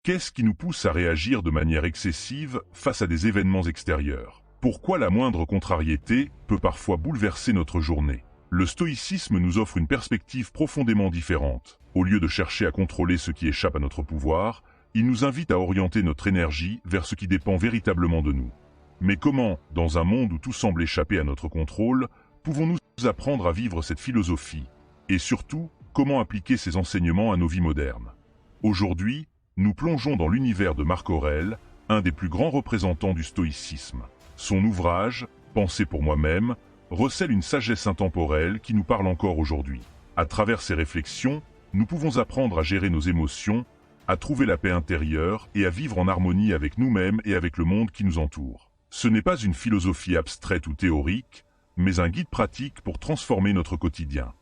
Qu'est-ce qui nous pousse à réagir de manière excessive face à des événements extérieurs? Pourquoi la moindre contrariété peut parfois bouleverser notre journée? Le stoïcisme nous offre une perspective profondément différente. Au lieu de chercher à contrôler ce qui échappe à notre pouvoir, il nous invite à orienter notre énergie vers ce qui dépend véritablement de nous. Mais comment, dans un monde où tout semble échapper à notre contrôle, pouvons-nous apprendre à vivre cette philosophie? Et surtout, comment appliquer ces enseignements à nos vies modernes? Aujourd'hui, nous plongeons dans l'univers de Marc Aurèle, un des plus grands représentants du stoïcisme. Son ouvrage, Pensée pour moi-même, recèle une sagesse intemporelle qui nous parle encore aujourd'hui. À travers ses réflexions, nous pouvons apprendre à gérer nos émotions, à trouver la paix intérieure et à vivre en harmonie avec nous-mêmes et avec le monde qui nous entoure. Ce n'est pas une philosophie abstraite ou théorique, mais un guide pratique pour transformer notre quotidien.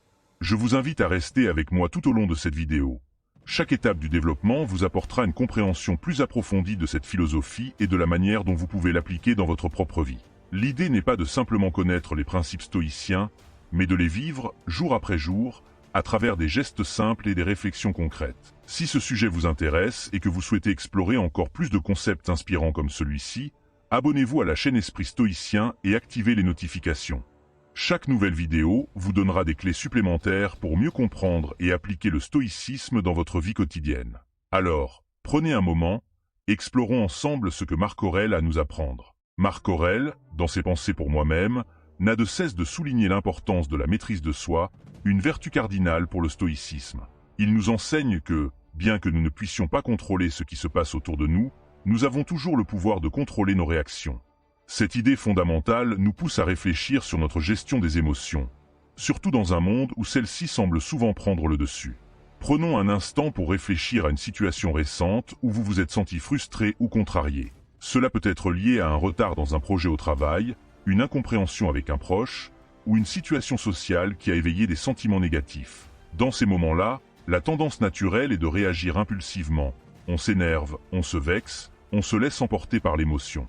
Je vous invite à rester avec moi tout au long de cette vidéo. Chaque étape du développement vous apportera une compréhension plus approfondie de cette philosophie et de la manière dont vous pouvez l'appliquer dans votre propre vie. L'idée n'est pas de simplement connaître les principes stoïciens, mais de les vivre jour après jour, à travers des gestes simples et des réflexions concrètes. Si ce sujet vous intéresse et que vous souhaitez explorer encore plus de concepts inspirants comme celui-ci, abonnez-vous à la chaîne Esprit Stoïcien et activez les notifications. Chaque nouvelle vidéo vous donnera des clés supplémentaires pour mieux comprendre et appliquer le stoïcisme dans votre vie quotidienne. Alors, prenez un moment, explorons ensemble ce que Marc Aurèle a à nous apprendre. Marc Aurèle, dans ses Pensées pour moi-même, n'a de cesse de souligner l'importance de la maîtrise de soi, une vertu cardinale pour le stoïcisme. Il nous enseigne que, bien que nous ne puissions pas contrôler ce qui se passe autour de nous, nous avons toujours le pouvoir de contrôler nos réactions. Cette idée fondamentale nous pousse à réfléchir sur notre gestion des émotions, surtout dans un monde où celles-ci semblent souvent prendre le dessus. Prenons un instant pour réfléchir à une situation récente où vous vous êtes senti frustré ou contrarié. Cela peut être lié à un retard dans un projet au travail, une incompréhension avec un proche, ou une situation sociale qui a éveillé des sentiments négatifs. Dans ces moments-là, la tendance naturelle est de réagir impulsivement. On s'énerve, on se vexe, on se laisse emporter par l'émotion.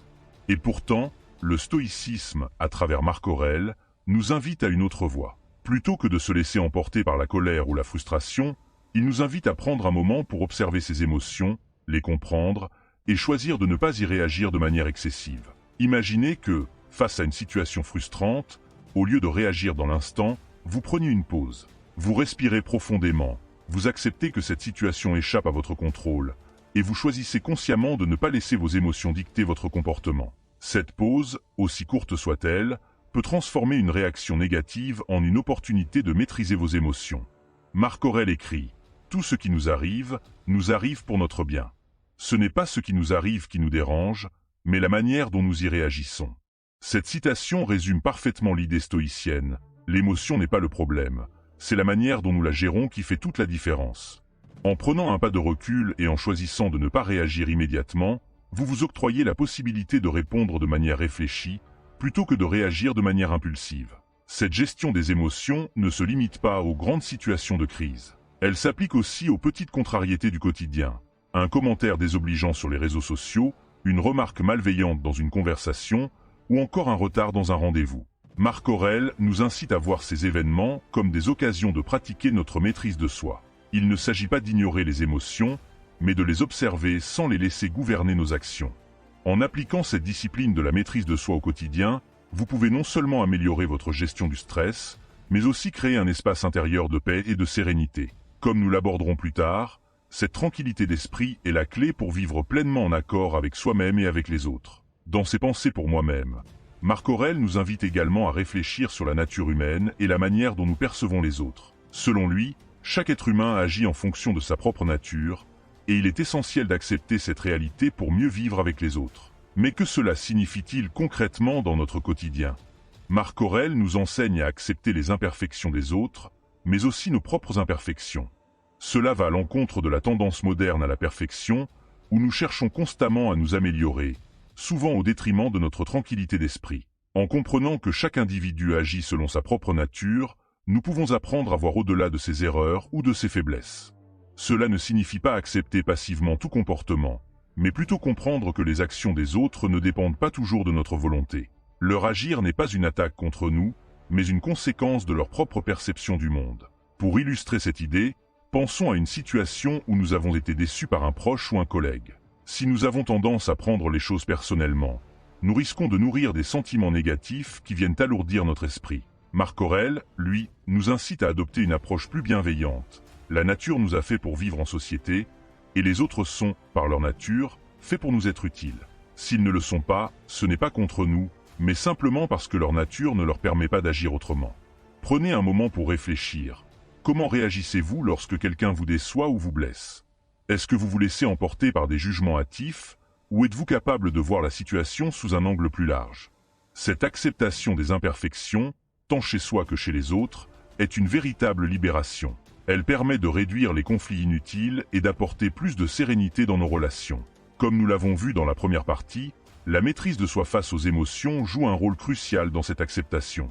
Et pourtant, le stoïcisme, à travers Marc Aurèle, nous invite à une autre voie. Plutôt que de se laisser emporter par la colère ou la frustration, il nous invite à prendre un moment pour observer ses émotions, les comprendre, et choisir de ne pas y réagir de manière excessive. Imaginez que, face à une situation frustrante, au lieu de réagir dans l'instant, vous preniez une pause. Vous respirez profondément, vous acceptez que cette situation échappe à votre contrôle, et vous choisissez consciemment de ne pas laisser vos émotions dicter votre comportement. Cette pause, aussi courte soit-elle, peut transformer une réaction négative en une opportunité de maîtriser vos émotions. Marc Aurèle écrit « Tout ce qui nous arrive pour notre bien. Ce n'est pas ce qui nous arrive qui nous dérange, mais la manière dont nous y réagissons. » Cette citation résume parfaitement l'idée stoïcienne. L'émotion n'est pas le problème, c'est la manière dont nous la gérons qui fait toute la différence. En prenant un pas de recul et en choisissant de ne pas réagir immédiatement, vous vous octroyez la possibilité de répondre de manière réfléchie, plutôt que de réagir de manière impulsive. Cette gestion des émotions ne se limite pas aux grandes situations de crise. Elle s'applique aussi aux petites contrariétés du quotidien. Un commentaire désobligeant sur les réseaux sociaux, une remarque malveillante dans une conversation, ou encore un retard dans un rendez-vous. Marc Aurèle nous incite à voir ces événements comme des occasions de pratiquer notre maîtrise de soi. Il ne s'agit pas d'ignorer les émotions, mais de les observer sans les laisser gouverner nos actions. En appliquant cette discipline de la maîtrise de soi au quotidien, vous pouvez non seulement améliorer votre gestion du stress, mais aussi créer un espace intérieur de paix et de sérénité. Comme nous l'aborderons plus tard, cette tranquillité d'esprit est la clé pour vivre pleinement en accord avec soi-même et avec les autres. Dans ses Pensées pour moi-même, Marc Aurèle nous invite également à réfléchir sur la nature humaine et la manière dont nous percevons les autres. Selon lui, chaque être humain agit en fonction de sa propre nature, et il est essentiel d'accepter cette réalité pour mieux vivre avec les autres. Mais que cela signifie-t-il concrètement dans notre quotidien? Marc Aurèle nous enseigne à accepter les imperfections des autres, mais aussi nos propres imperfections. Cela va à l'encontre de la tendance moderne à la perfection, où nous cherchons constamment à nous améliorer, souvent au détriment de notre tranquillité d'esprit. En comprenant que chaque individu agit selon sa propre nature, nous pouvons apprendre à voir au-delà de ses erreurs ou de ses faiblesses. Cela ne signifie pas accepter passivement tout comportement, mais plutôt comprendre que les actions des autres ne dépendent pas toujours de notre volonté. Leur agir n'est pas une attaque contre nous, mais une conséquence de leur propre perception du monde. Pour illustrer cette idée, Pensons à une situation où nous avons été déçus par un proche ou un collègue. Si nous avons tendance à prendre les choses personnellement, nous risquons de nourrir des sentiments négatifs qui viennent alourdir notre esprit. Marc Aurèle, lui, nous incite à adopter une approche plus bienveillante. La nature nous a fait pour vivre en société, et les autres sont, par leur nature, faits pour nous être utiles. S'ils ne le sont pas, ce n'est pas contre nous, mais simplement parce que leur nature ne leur permet pas d'agir autrement. Prenez un moment pour réfléchir. Comment réagissez-vous lorsque quelqu'un vous déçoit ou vous blesse? Est-ce que vous vous laissez emporter par des jugements hâtifs, ou êtes-vous capable de voir la situation sous un angle plus large? Cette acceptation des imperfections, tant chez soi que chez les autres, est une véritable libération. Elle permet de réduire les conflits inutiles et d'apporter plus de sérénité dans nos relations. Comme nous l'avons vu dans la première partie, la maîtrise de soi face aux émotions joue un rôle crucial dans cette acceptation.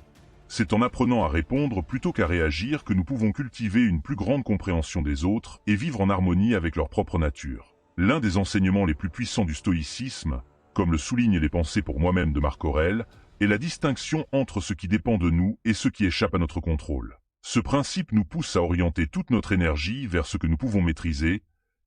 C'est en apprenant à répondre plutôt qu'à réagir que nous pouvons cultiver une plus grande compréhension des autres et vivre en harmonie avec leur propre nature. L'un des enseignements les plus puissants du stoïcisme, comme le soulignent les pensées pour moi-même de Marc Aurèle, est la distinction entre ce qui dépend de nous et ce qui échappe à notre contrôle. Ce principe nous pousse à orienter toute notre énergie vers ce que nous pouvons maîtriser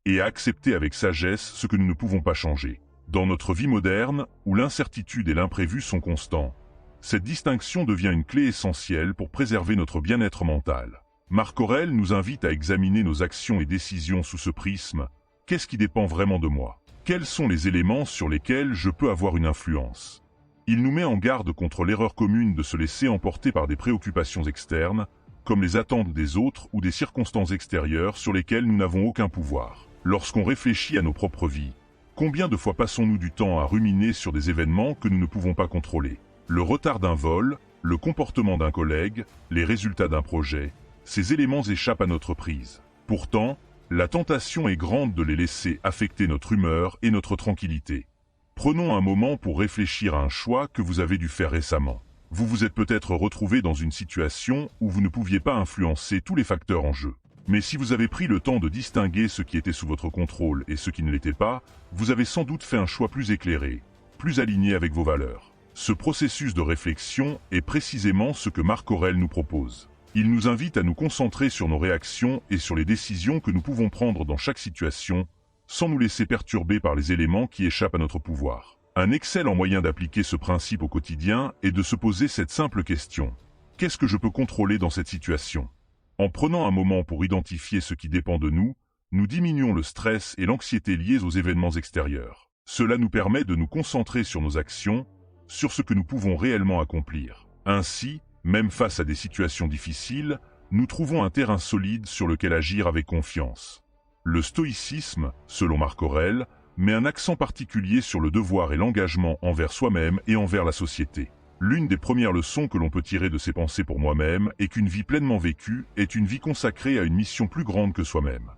et à accepter avec sagesse ce que nous ne pouvons pas changer. Dans notre vie moderne, où l'incertitude et l'imprévu sont constants, cette distinction devient une clé essentielle pour préserver notre bien-être mental. Marc Aurèle nous invite à examiner nos actions et décisions sous ce prisme. Qu'est-ce qui dépend vraiment de moi? Quels sont les éléments sur lesquels je peux avoir une influence? Il nous met en garde contre l'erreur commune de se laisser emporter par des préoccupations externes, comme les attentes des autres ou des circonstances extérieures sur lesquelles nous n'avons aucun pouvoir. Lorsqu'on réfléchit à nos propres vies, combien de fois passons-nous du temps à ruminer sur des événements que nous ne pouvons pas contrôler? Le retard d'un vol, le comportement d'un collègue, les résultats d'un projet, ces éléments échappent à notre prise. Pourtant, la tentation est grande de les laisser affecter notre humeur et notre tranquillité. Prenons un moment pour réfléchir à un choix que vous avez dû faire récemment. Vous vous êtes peut-être retrouvé dans une situation où vous ne pouviez pas influencer tous les facteurs en jeu. Mais si vous avez pris le temps de distinguer ce qui était sous votre contrôle et ce qui ne l'était pas, vous avez sans doute fait un choix plus éclairé, plus aligné avec vos valeurs. Ce processus de réflexion est précisément ce que Marc Aurèle nous propose. Il nous invite à nous concentrer sur nos réactions et sur les décisions que nous pouvons prendre dans chaque situation, sans nous laisser perturber par les éléments qui échappent à notre pouvoir. Un excellent moyen d'appliquer ce principe au quotidien est de se poser cette simple question. Qu'est-ce que je peux contrôler dans cette situation? En prenant un moment pour identifier ce qui dépend de nous, nous diminuons le stress et l'anxiété liés aux événements extérieurs. Cela nous permet de nous concentrer sur nos actions, sur ce que nous pouvons réellement accomplir. Ainsi, même face à des situations difficiles, nous trouvons un terrain solide sur lequel agir avec confiance. Le stoïcisme, selon Marc Aurèle, met un accent particulier sur le devoir et l'engagement envers soi-même et envers la société. L'une des premières leçons que l'on peut tirer de ces pensées pour moi-même est qu'une vie pleinement vécue est une vie consacrée à une mission plus grande que soi-même.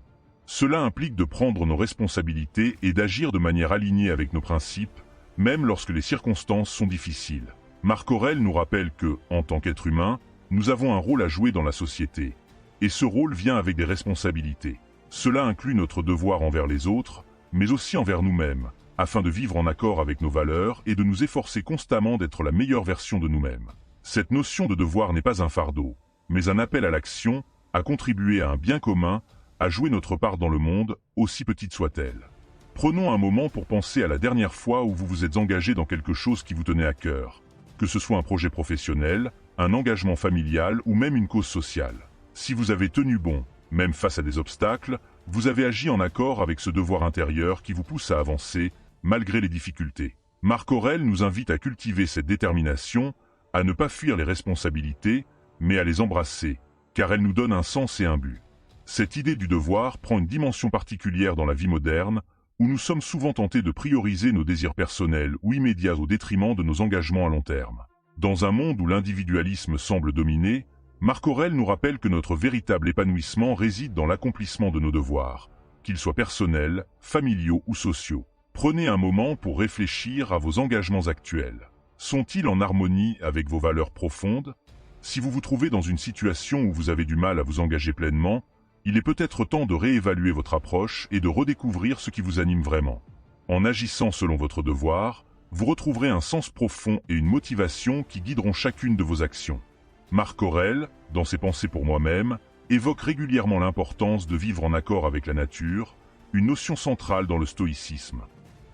Cela implique de prendre nos responsabilités et d'agir de manière alignée avec nos principes, même lorsque les circonstances sont difficiles. Marc Aurèle nous rappelle que, en tant qu'être humain, nous avons un rôle à jouer dans la société, et ce rôle vient avec des responsabilités. Cela inclut notre devoir envers les autres, mais aussi envers nous-mêmes, afin de vivre en accord avec nos valeurs et de nous efforcer constamment d'être la meilleure version de nous-mêmes. Cette notion de devoir n'est pas un fardeau, mais un appel à l'action, à contribuer à un bien commun, à jouer notre part dans le monde, aussi petite soit-elle. Prenons un moment pour penser à la dernière fois où vous vous êtes engagé dans quelque chose qui vous tenait à cœur, que ce soit un projet professionnel, un engagement familial ou même une cause sociale. Si vous avez tenu bon, même face à des obstacles, vous avez agi en accord avec ce devoir intérieur qui vous pousse à avancer, malgré les difficultés. Marc Aurèle nous invite à cultiver cette détermination, à ne pas fuir les responsabilités, mais à les embrasser, car elles nous donnent un sens et un but. Cette idée du devoir prend une dimension particulière dans la vie moderne, où nous sommes souvent tentés de prioriser nos désirs personnels ou immédiats au détriment de nos engagements à long terme. Dans un monde où l'individualisme semble dominer, Marc Aurèle nous rappelle que notre véritable épanouissement réside dans l'accomplissement de nos devoirs, qu'ils soient personnels, familiaux ou sociaux. Prenez un moment pour réfléchir à vos engagements actuels. Sont-ils en harmonie avec vos valeurs profondes? Si vous vous trouvez dans une situation où vous avez du mal à vous engager pleinement, il est peut-être temps de réévaluer votre approche et de redécouvrir ce qui vous anime vraiment. En agissant selon votre devoir, vous retrouverez un sens profond et une motivation qui guideront chacune de vos actions. Marc Aurèle, dans ses pensées pour moi-même, évoque régulièrement l'importance de vivre en accord avec la nature, une notion centrale dans le stoïcisme.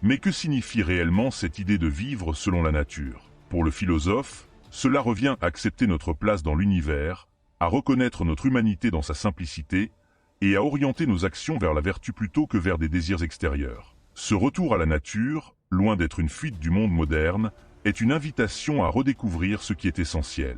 Mais que signifie réellement cette idée de vivre selon la nature? Pour le philosophe, cela revient à accepter notre place dans l'univers, à reconnaître notre humanité dans sa simplicité, et à orienter nos actions vers la vertu plutôt que vers des désirs extérieurs. Ce retour à la nature, loin d'être une fuite du monde moderne, est une invitation à redécouvrir ce qui est essentiel.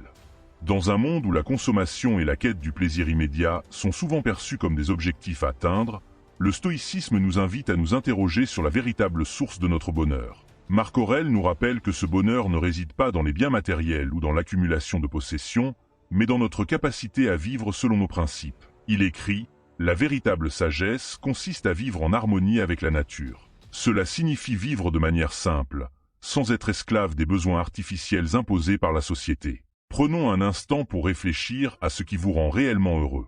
Dans un monde où la consommation et la quête du plaisir immédiat sont souvent perçus comme des objectifs à atteindre, le stoïcisme nous invite à nous interroger sur la véritable source de notre bonheur. Marc Aurèle nous rappelle que ce bonheur ne réside pas dans les biens matériels ou dans l'accumulation de possessions, mais dans notre capacité à vivre selon nos principes. Il écrit « La véritable sagesse consiste à vivre en harmonie avec la nature. Cela signifie vivre de manière simple, sans être esclave des besoins artificiels imposés par la société. » Prenons un instant pour réfléchir à ce qui vous rend réellement heureux.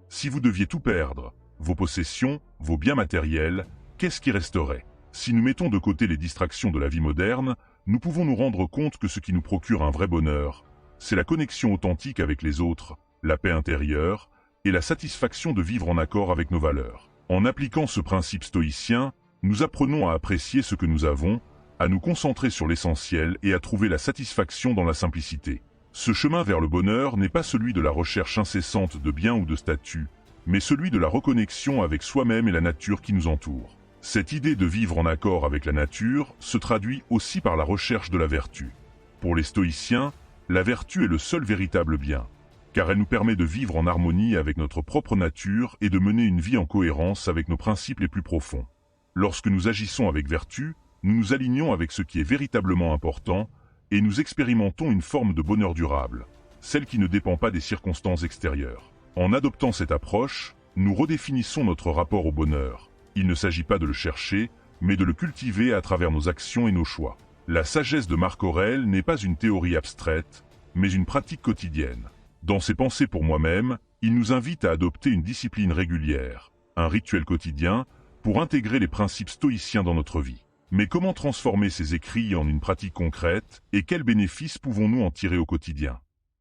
Si vous deviez tout perdre, vos possessions, vos biens matériels, qu'est-ce qui resterait? Si nous mettons de côté les distractions de la vie moderne, nous pouvons nous rendre compte que ce qui nous procure un vrai bonheur, c'est la connexion authentique avec les autres, la paix intérieure et la satisfaction de vivre en accord avec nos valeurs. En appliquant ce principe stoïcien, nous apprenons à apprécier ce que nous avons, à nous concentrer sur l'essentiel et à trouver la satisfaction dans la simplicité. Ce chemin vers le bonheur n'est pas celui de la recherche incessante de biens ou de statuts, mais celui de la reconnexion avec soi-même et la nature qui nous entoure. Cette idée de vivre en accord avec la nature se traduit aussi par la recherche de la vertu. Pour les stoïciens, la vertu est le seul véritable bien, car elle nous permet de vivre en harmonie avec notre propre nature et de mener une vie en cohérence avec nos principes les plus profonds. Lorsque nous agissons avec vertu, nous nous alignons avec ce qui est véritablement important, et nous expérimentons une forme de bonheur durable, celle qui ne dépend pas des circonstances extérieures. En adoptant cette approche, nous redéfinissons notre rapport au bonheur. Il ne s'agit pas de le chercher, mais de le cultiver à travers nos actions et nos choix. La sagesse de Marc Aurèle n'est pas une théorie abstraite, mais une pratique quotidienne. Dans ses pensées pour moi-même, il nous invite à adopter une discipline régulière, un rituel quotidien, pour intégrer les principes stoïciens dans notre vie. Mais comment transformer ces écrits en une pratique concrète et quels bénéfices pouvons-nous en tirer au quotidien?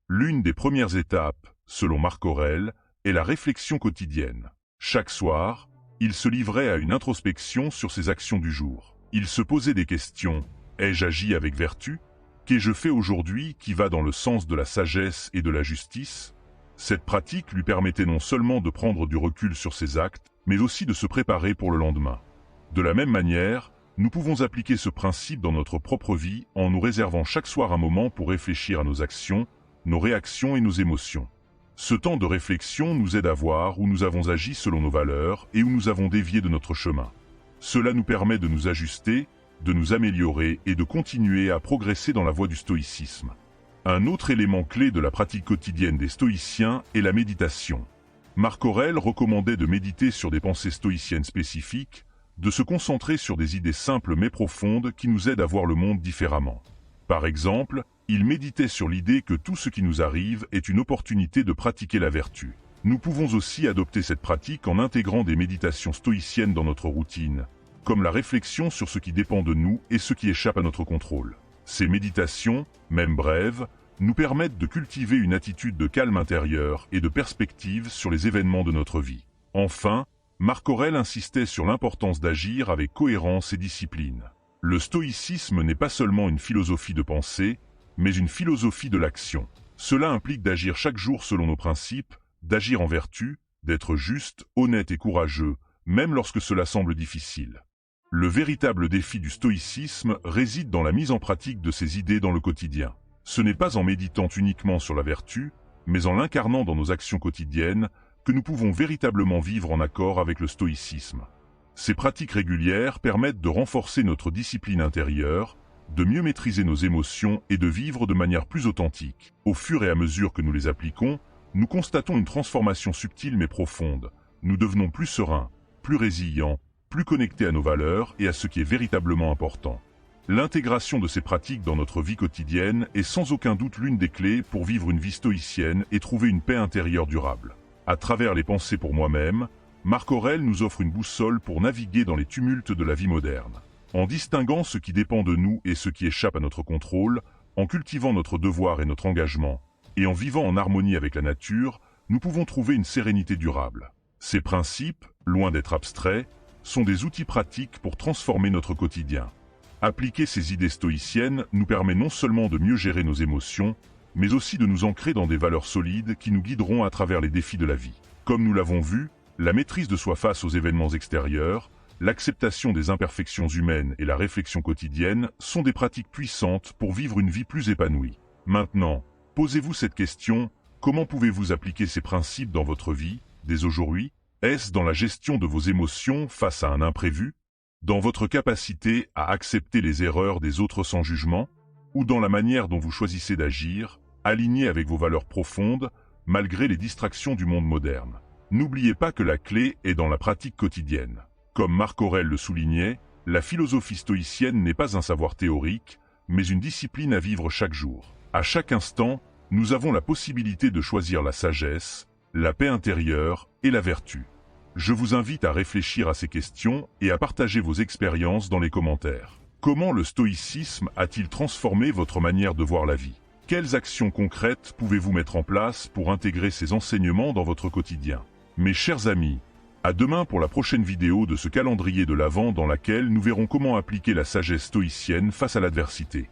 L'une des premières étapes, selon Marc Aurèle, est la réflexion quotidienne. Chaque soir, il se livrait à une introspection sur ses actions du jour. Il se posait des questions. Ai-je agi avec vertu? Qu'ai-je fait aujourd'hui qui va dans le sens de la sagesse et de la justice? Cette pratique lui permettait non seulement de prendre du recul sur ses actes, mais aussi de se préparer pour le lendemain. De la même manière, nous pouvons appliquer ce principe dans notre propre vie en nous réservant chaque soir un moment pour réfléchir à nos actions, nos réactions et nos émotions. Ce temps de réflexion nous aide à voir où nous avons agi selon nos valeurs et où nous avons dévié de notre chemin. Cela nous permet de nous ajuster, de nous améliorer et de continuer à progresser dans la voie du stoïcisme. Un autre élément clé de la pratique quotidienne des stoïciens est la méditation. Marc Aurèle recommandait de méditer sur des pensées stoïciennes spécifiques, de se concentrer sur des idées simples mais profondes qui nous aident à voir le monde différemment. Par exemple, il méditait sur l'idée que tout ce qui nous arrive est une opportunité de pratiquer la vertu. Nous pouvons aussi adopter cette pratique en intégrant des méditations stoïciennes dans notre routine, comme la réflexion sur ce qui dépend de nous et ce qui échappe à notre contrôle. Ces méditations, même brèves, nous permettent de cultiver une attitude de calme intérieur et de perspective sur les événements de notre vie. Enfin, Marc Aurèle insistait sur l'importance d'agir avec cohérence et discipline. Le stoïcisme n'est pas seulement une philosophie de pensée, mais une philosophie de l'action. Cela implique d'agir chaque jour selon nos principes, d'agir en vertu, d'être juste, honnête et courageux, même lorsque cela semble difficile. Le véritable défi du stoïcisme réside dans la mise en pratique de ces idées dans le quotidien. Ce n'est pas en méditant uniquement sur la vertu, mais en l'incarnant dans nos actions quotidiennes, que nous pouvons véritablement vivre en accord avec le stoïcisme. Ces pratiques régulières permettent de renforcer notre discipline intérieure, de mieux maîtriser nos émotions et de vivre de manière plus authentique. Au fur et à mesure que nous les appliquons, nous constatons une transformation subtile mais profonde. Nous devenons plus sereins, plus résilients, plus connectés à nos valeurs et à ce qui est véritablement important. L'intégration de ces pratiques dans notre vie quotidienne est sans aucun doute l'une des clés pour vivre une vie stoïcienne et trouver une paix intérieure durable. À travers les pensées pour moi-même, Marc Aurèle nous offre une boussole pour naviguer dans les tumultes de la vie moderne. En distinguant ce qui dépend de nous et ce qui échappe à notre contrôle, en cultivant notre devoir et notre engagement, et en vivant en harmonie avec la nature, nous pouvons trouver une sérénité durable. Ces principes, loin d'être abstraits, sont des outils pratiques pour transformer notre quotidien. Appliquer ces idées stoïciennes nous permet non seulement de mieux gérer nos émotions, mais aussi de nous ancrer dans des valeurs solides qui nous guideront à travers les défis de la vie. Comme nous l'avons vu, la maîtrise de soi face aux événements extérieurs, l'acceptation des imperfections humaines et la réflexion quotidienne sont des pratiques puissantes pour vivre une vie plus épanouie. Maintenant, posez-vous cette question: comment pouvez-vous appliquer ces principes dans votre vie, dès aujourd'hui? Est-ce dans la gestion de vos émotions face à un imprévu? Dans votre capacité à accepter les erreurs des autres sans jugement? Ou dans la manière dont vous choisissez d'agir, aligné avec vos valeurs profondes, malgré les distractions du monde moderne? N'oubliez pas que la clé est dans la pratique quotidienne. Comme Marc Aurèle le soulignait, la philosophie stoïcienne n'est pas un savoir théorique, mais une discipline à vivre chaque jour. À chaque instant, nous avons la possibilité de choisir la sagesse, la paix intérieure et la vertu. Je vous invite à réfléchir à ces questions et à partager vos expériences dans les commentaires. Comment le stoïcisme a-t-il transformé votre manière de voir la vie? Quelles actions concrètes pouvez-vous mettre en place pour intégrer ces enseignements dans votre quotidien? Mes chers amis, à demain pour la prochaine vidéo de ce calendrier de l'Avent dans laquelle nous verrons comment appliquer la sagesse stoïcienne face à l'adversité.